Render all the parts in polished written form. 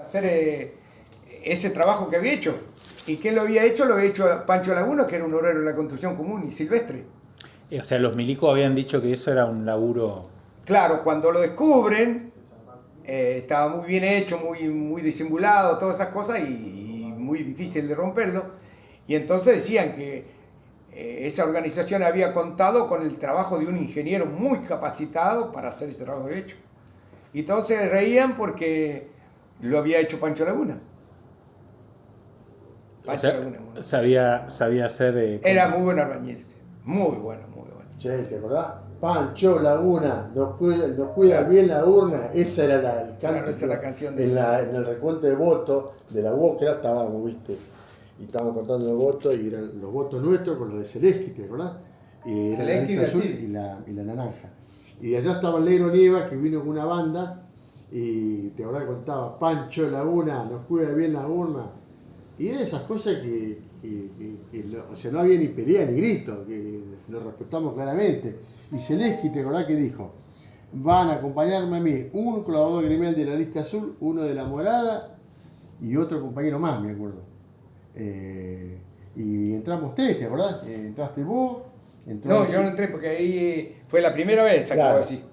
hacer ese trabajo que había hecho. ¿Y quién lo había hecho? Lo había hecho Pancho Laguna, que era un obrero de la construcción común y silvestre. O sea, los milicos habían dicho que eso era un laburo... Claro, cuando lo descubren, estaba muy bien hecho, muy disimulado, todas esas cosas, y muy difícil de romperlo. Y entonces decían que esa organización había contado con el trabajo de un ingeniero muy capacitado para hacer ese trabajo hecho. Y entonces se reían porque lo había hecho Pancho Laguna. O sea, sabía hacer... Era muy buen albañil, muy bueno, muy bueno. Che, ¿te acordás? Pancho Laguna, nos cuida bien la urna. Esa era el canto. Claro, esa es la canción en el recuento de votos de la UOCRA estábamos, viste, y estábamos contando los votos, y eran los votos nuestros con los de Zelensky, ¿te acordás? Y era la lista azul y la naranja. Y allá estaba el Negro Nieva, que vino con una banda, y te acordás, contaba Pancho Laguna, nos cuida bien la urna. Y eran esas cosas que o sea, no había ni pelea ni grito, que lo respetamos claramente. Y Zelensky, ¿te acordás que dijo? Van a acompañarme a mí un colaborador gremial de la lista azul, uno de la morada y otro compañero más, me acuerdo. Y entramos tres, ¿te acordás? Entraste vos. No, yo no entré porque ahí fue la primera vez, acabo así.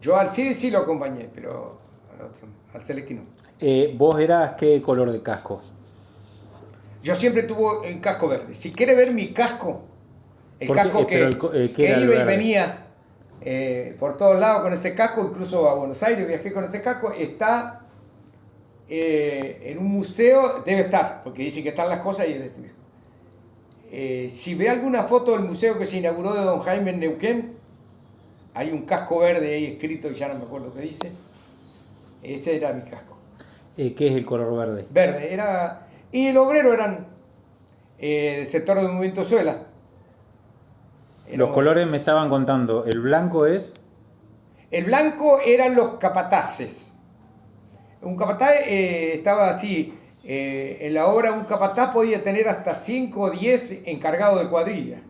Yo al CID sí lo acompañé, pero al Zelensky no. ¿Vos eras qué color de casco? Yo siempre tuve el casco verde. Si quiere ver mi casco, el casco que iba y venía por todos lados con ese casco, incluso a Buenos Aires viajé con ese casco, está en un museo, debe estar, porque dicen que están las cosas y es de este viejo. Si ve alguna foto del museo que se inauguró de Don Jaime en Neuquén, hay un casco verde ahí escrito, y ya no me acuerdo qué dice. Ese era mi casco. ¿Qué es el color verde? Verde, era... Y el obrero eran del sector del movimiento Suela. Los colores me estaban contando. ¿El blanco es? El blanco eran los capataces. Un capataz estaba así. En la obra un capataz podía tener hasta 5 o 10 encargados de cuadrilla.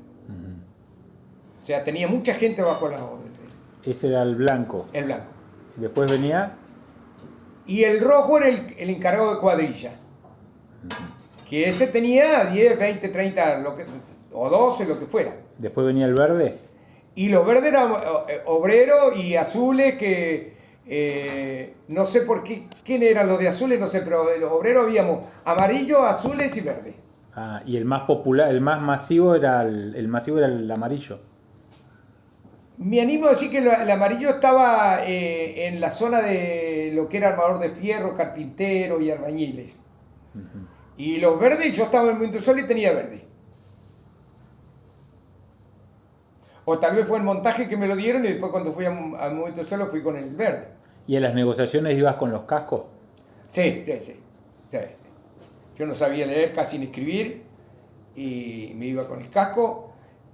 O sea, tenía mucha gente bajo la orden. Ese era el blanco. El blanco. Después venía... Y el rojo era el encargado de cuadrilla. Que ese tenía 10, 20, 30, o 12, lo que fuera. Después venía el verde. Y los verdes eran obreros y azules, que no sé por qué, quién eran los de azules, no sé, pero de los obreros habíamos amarillos, azules y verdes. Ah, y el más popular, el más masivo era el amarillo. Me animo a decir que el amarillo estaba en la zona de lo que era armador de fierro, carpintero y albañiles. Y los verdes, yo estaba en el Movimiento Sol y tenía verde. O tal vez fue el montaje que me lo dieron y después cuando fui al Movimiento Sol fui con el verde. ¿Y en las negociaciones ibas con los cascos? Sí. Yo no sabía leer, casi ni escribir, y me iba con el casco.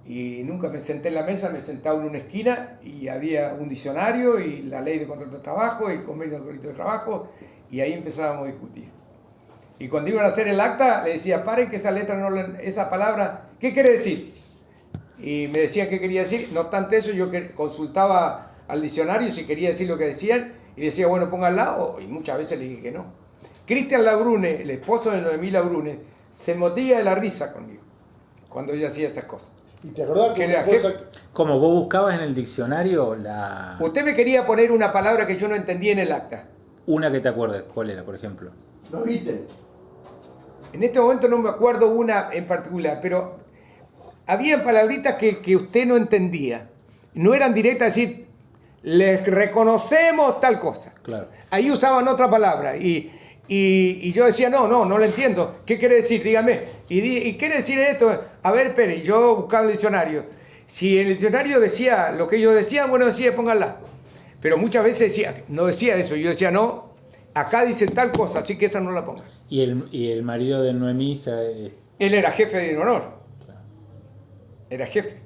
Y nunca me senté en la mesa, me sentaba en una esquina y había un diccionario y la ley de contrato de trabajo, el convenio de contrato de trabajo, y ahí empezábamos a discutir. Y cuando iban a hacer el acta, le decía, paren que esa letra, esa palabra, ¿qué quiere decir? Y me decían qué quería decir. No obstante eso, yo consultaba al diccionario si quería decir lo que decían, y decía, bueno, pónganla, y muchas veces le dije que no. Cristian Labrune, el esposo de Noemí Labrune, se mordía de la risa conmigo cuando yo hacía esas cosas. ¿Y te acordás que una cosa... ¿Cómo vos buscabas en el diccionario la... Usted me quería poner una palabra que yo no entendía en el acta. Una que te acuerdes, ¿cuál era, por ejemplo? Los ítems. En este momento no me acuerdo una en particular, pero había palabritas que usted no entendía. No eran directas, decir, les reconocemos tal cosa. Claro. Ahí usaban otra palabra y yo decía, no lo entiendo. ¿Qué quiere decir? Dígame. ¿Y quiere decir esto? A ver, espere, yo buscaba el diccionario. Si el diccionario decía lo que ellos decían, bueno, decía, pónganla. Pero muchas veces no decía eso. Yo decía, no, acá dicen tal cosa, así que esa no la pongan. ¿Y el marido de Noemí? Él era jefe de honor. Claro. Era jefe.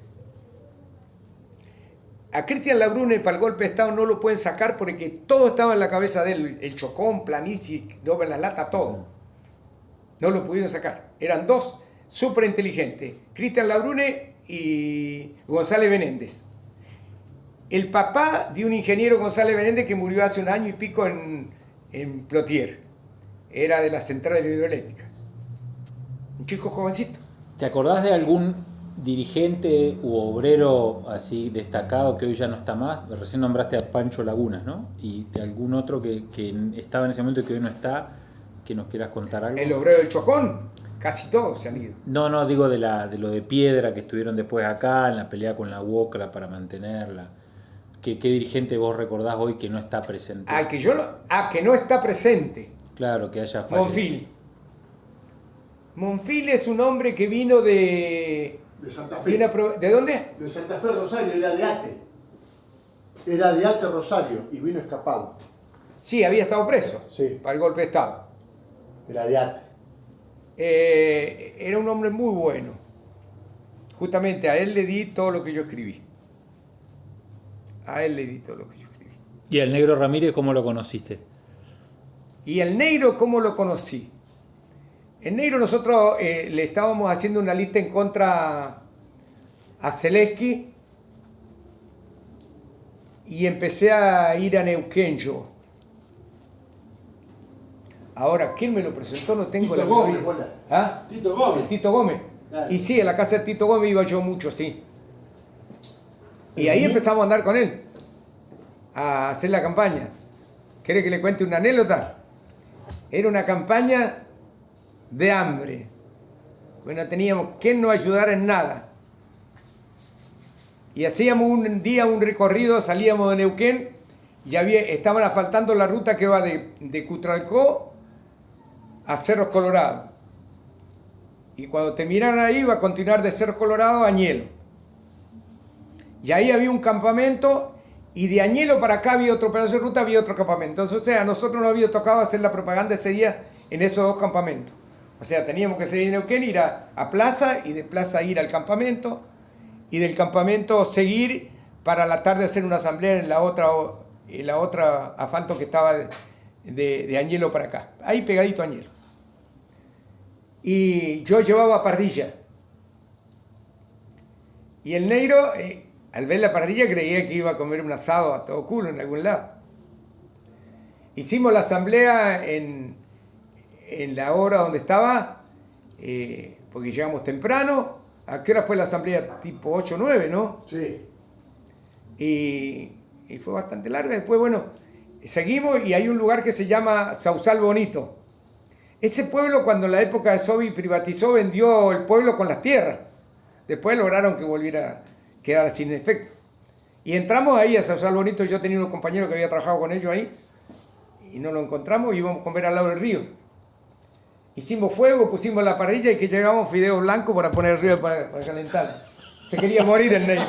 A Cristian Labrune para el golpe de Estado no lo pueden sacar porque todo estaba en la cabeza de él. El Chocón, Planici, Doble la Lata, todo. No lo pudieron sacar. Eran dos súper inteligentes. Cristian Labrune y González Benéndez. El papá de un ingeniero, González Benéndez, que murió hace un año y pico en en Plotier. Era de la central hidroeléctrica. Un chico jovencito. ¿Te acordás de algún dirigente u obrero así destacado que hoy ya no está más? Recién nombraste a Pancho Lagunas, ¿no? Y de algún otro que estaba en ese momento y que hoy no está, que nos quieras contar algo. El obrero del Chocón, casi todos se han ido. No, digo de lo de Piedra, que estuvieron después acá, en la pelea con la UOCRA para mantenerla. ¿Qué dirigente vos recordás hoy que no está presente? Que no está presente. Claro, que haya fallecido. Monfil. Monfil es un hombre que vino de Santa Fe. ¿De dónde? De Santa Fe, Rosario, era de Ate. Era de Ate, Rosario, y vino escapado. Sí, había estado preso. Sí. Para el golpe de Estado. Era de Ate. Era un hombre muy bueno. Justamente a él le di todo lo que yo escribí. ¿Y el Negro Ramírez cómo lo conociste? ¿Y el Negro cómo lo conocí? El Negro nosotros le estábamos haciendo una lista en contra a Zaleski y empecé a ir a Neuquén yo. Ahora, ¿quién me lo presentó? No tengo Tito la Gómez, memoria. ¿Ah? Tito Gómez. Tito Gómez. Claro. Y sí, a la casa de Tito Gómez iba yo mucho, sí. Y ahí empezamos a andar con él, a hacer la campaña. ¿Quiere que le cuente una anécdota? Era una campaña de hambre. Bueno, teníamos que no ayudar en nada. Y hacíamos un día un recorrido, salíamos de Neuquén y estaban asfaltando la ruta que va de Cutralcó a Cerros Colorado. Y cuando terminaron ahí iba a continuar de Cerros Colorado a Añelo. Y ahí había un campamento y de Añelo para acá había otro pedazo de ruta, había otro campamento. Entonces, o sea, a nosotros nos había tocado hacer la propaganda ese día en esos dos campamentos. O sea, teníamos que salir de Neuquén, ir a Plaza y de Plaza ir al campamento y del campamento seguir para la tarde hacer una asamblea en la otra asfalto que estaba de Añelo para acá. Ahí pegadito a Añelo. Y yo llevaba pardilla. Y el Negro, al ver la pardilla, creía que iba a comer un asado a todo culo en algún lado. Hicimos la asamblea en la hora donde estaba, porque llegamos temprano. ¿A qué hora fue la asamblea? Tipo 8 o 9, ¿no? Sí. Y fue bastante larga. Después, bueno, seguimos y hay un lugar que se llama Sausal Bonito. Ese pueblo, cuando en la época de Sobi privatizó, vendió el pueblo con las tierras. Después lograron que volviera a quedar sin efecto. Y entramos ahí a Sausal Bonito. Yo tenía unos compañeros que había trabajado con ellos ahí. Y no lo encontramos y íbamos a comer al lado del río. Hicimos fuego, pusimos la parrilla y que llegamos fideos blancos para poner arriba para calentar. Se quería morir el Negro.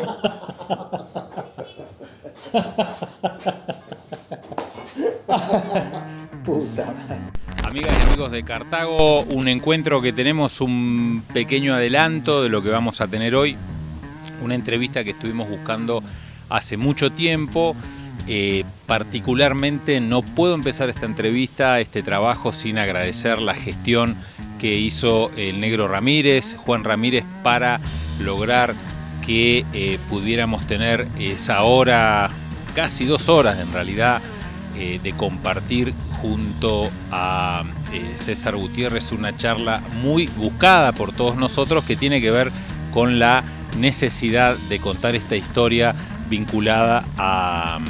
Puta. Amigas y amigos de Cartago, un encuentro que tenemos, un pequeño adelanto de lo que vamos a tener hoy. Una entrevista que estuvimos buscando hace mucho tiempo. Particularmente no puedo empezar esta entrevista, este trabajo, sin agradecer la gestión que hizo el Negro Ramírez, Juan Ramírez, para lograr que pudiéramos tener esa hora, casi 2 horas en realidad, de compartir junto a César Gutiérrez una charla muy buscada por todos nosotros que tiene que ver con la necesidad de contar esta historia vinculada a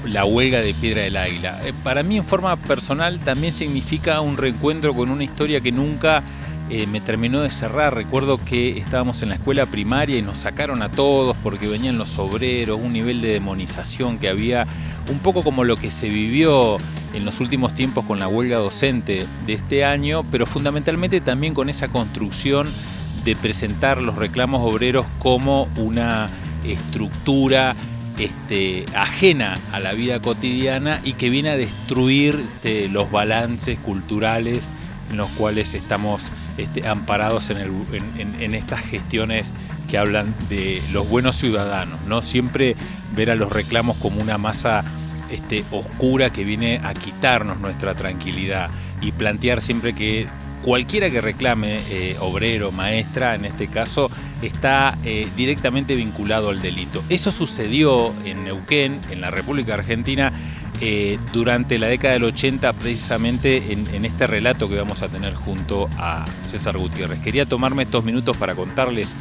la huelga de Piedra del Águila. Para mí, en forma personal, también significa un reencuentro con una historia que nunca me terminó de cerrar. Recuerdo que estábamos en la escuela primaria y nos sacaron a todos porque venían los obreros, un nivel de demonización que había, un poco como lo que se vivió en los últimos tiempos con la huelga docente de este año, pero fundamentalmente también con esa construcción de presentar los reclamos obreros como una estructura ajena a la vida cotidiana y que viene a destruir los balances culturales en los cuales estamos amparados en estas gestiones que hablan de los buenos ciudadanos, ¿no? Siempre ver a los reclamos como una masa oscura que viene a quitarnos nuestra tranquilidad y plantear siempre que cualquiera que reclame, obrero, maestra, en este caso, está directamente vinculado al delito. Eso sucedió en Neuquén, en la República Argentina, durante la década del 80, precisamente en este relato que vamos a tener junto a César Gutiérrez. Quería tomarme estos minutos para contarles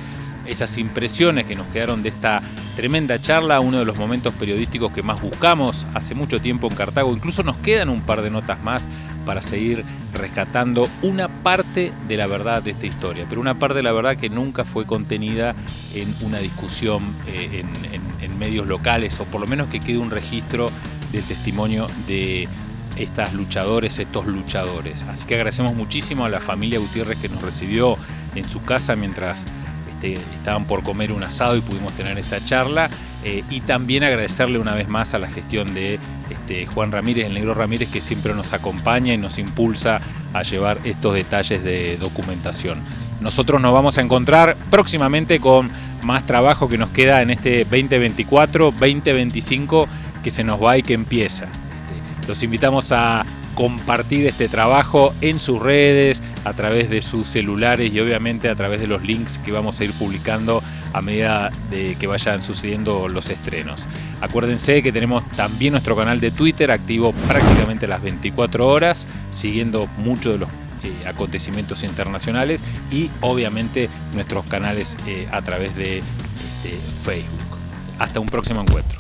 esas impresiones que nos quedaron de esta tremenda charla, uno de los momentos periodísticos que más buscamos hace mucho tiempo en Cartago. Incluso nos quedan un par de notas más para seguir rescatando una parte de la verdad de esta historia, pero una parte de la verdad que nunca fue contenida en una discusión en medios locales, o por lo menos que quede un registro del testimonio de estos luchadores. Así que agradecemos muchísimo a la familia Gutiérrez que nos recibió en su casa mientras estaban por comer un asado y pudimos tener esta charla, y también agradecerle una vez más a la gestión de Juan Ramírez, el Negro Ramírez, que siempre nos acompaña y nos impulsa a llevar estos detalles de documentación. Nosotros nos vamos a encontrar próximamente con más trabajo que nos queda en este 2024, 2025 que se nos va y que empieza. Los invitamos a compartir este trabajo en sus redes, a través de sus celulares y obviamente a través de los links que vamos a ir publicando a medida de que vayan sucediendo los estrenos. Acuérdense que tenemos también nuestro canal de Twitter activo prácticamente las 24 horas, siguiendo muchos de los acontecimientos internacionales, y obviamente nuestros canales a través de Facebook. Hasta un próximo encuentro.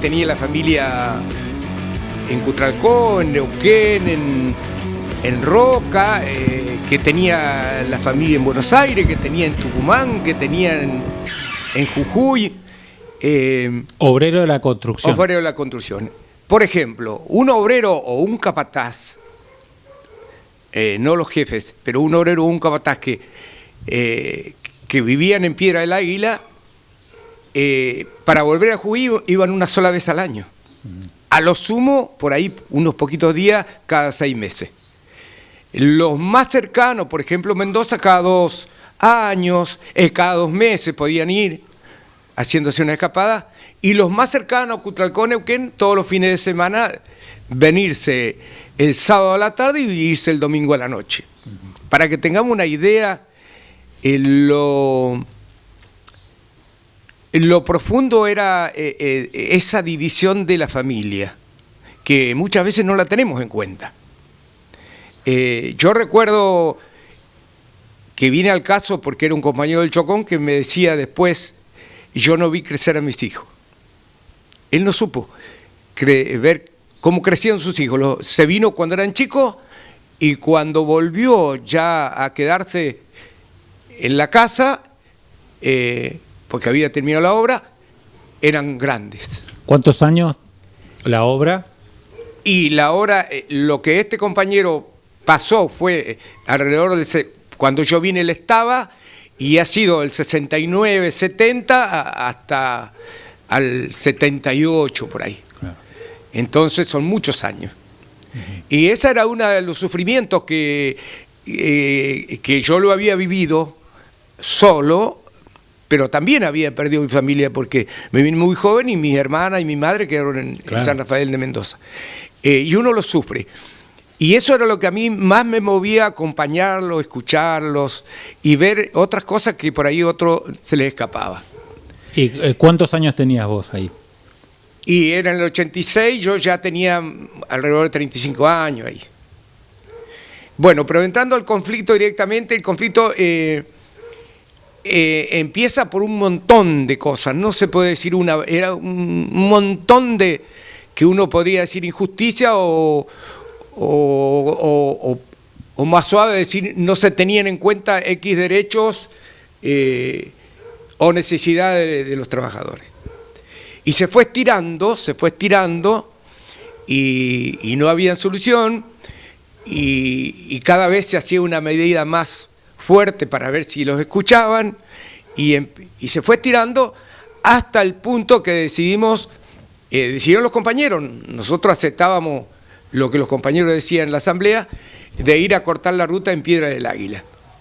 Tenía la familia en Cutralcó, en Neuquén, en Roca, que tenía la familia en Buenos Aires, que tenía en Tucumán, que tenía en Jujuy. Obrero de la construcción. Obrero de la construcción. Por ejemplo, un obrero o un capataz, no los jefes, pero un obrero o un capataz que vivían en Piedra del Águila, para volver a Jujuy iban una sola vez al año. A lo sumo, por ahí, unos poquitos días cada 6 meses. Los más cercanos, por ejemplo, Mendoza, cada 2 años, cada 2 meses podían ir haciéndose una escapada. Y los más cercanos, Cutralcó, Neuquén, todos los fines de semana, venirse el sábado a la tarde y irse el domingo a la noche. Para que tengamos una idea, lo profundo era esa división de la familia, que muchas veces no la tenemos en cuenta. Yo recuerdo que vine al caso porque era un compañero del Chocón que me decía después: yo no vi crecer a mis hijos. Él no supo ver cómo crecían sus hijos. Se vino cuando eran chicos y cuando volvió ya a quedarse en la casa, porque había terminado la obra, eran grandes. ¿Cuántos años la obra? Y la obra, lo que este compañero pasó fue alrededor de cuando yo vine él estaba, y ha sido el 69, 70 hasta al 78 por ahí. Claro. Entonces son muchos años. Y ese era uno de los sufrimientos que yo lo había vivido solo, pero también había perdido mi familia porque me vine muy joven y mis hermanas y mi madre quedaron en San Rafael de Mendoza. Y uno lo sufre. Y eso era lo que a mí más me movía, acompañarlos, escucharlos y ver otras cosas que por ahí a otro se les escapaba. ¿Y cuántos años tenías vos ahí? Y era en el 86, yo ya tenía alrededor de 35 años ahí. Bueno, pero entrando al conflicto directamente, el conflicto empieza por un montón de cosas, no se puede decir una, era un montón de, que uno podría decir injusticia o más suave decir no se tenían en cuenta X derechos o necesidades de los trabajadores. Y se fue estirando y no había solución y cada vez se hacía una medida más fuerte para ver si los escuchaban y se fue estirando hasta el punto que decidieron los compañeros, nosotros aceptábamos lo que los compañeros decían en la asamblea, de ir a cortar la ruta en Piedra del Águila.